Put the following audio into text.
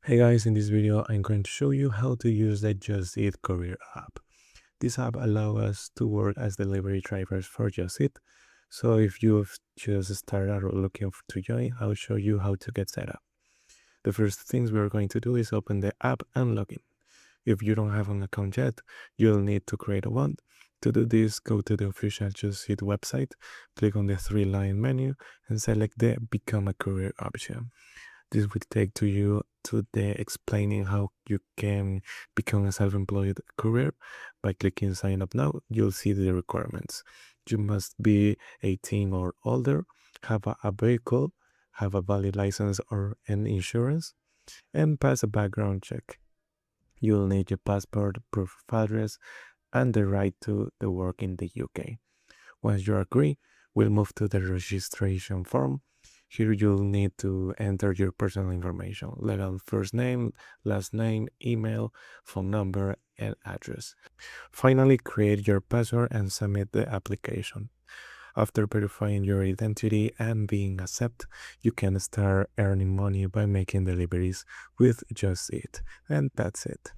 Hey guys, in this video I'm going to show you how to use the Just Eat Courier app. This app allows us to work as delivery drivers for Just Eat. So if you've just started or looking to join, I'll show you how to get set up. The first things we're going to do is open the app and log in. If you don't have an account yet, you'll need to create a one. To do this, go to the official Just Eat website, click on the three-line menu and select the Become a Courier option. This will take you to the explaining how you can become a self-employed courier. By clicking sign up now, you'll see the requirements. You must be 18 or older, have a vehicle, have a valid license or an insurance, and pass a background check. You'll need your passport, proof of address, and the right to the work in the UK. Once you agree, we'll move to the registration form. Here you'll need to enter your personal information, legal first name, last name, email, phone number, and address. Finally, create your password and submit the application. After verifying your identity and being accepted, you can start earning money by making deliveries with Just Eat. And that's it.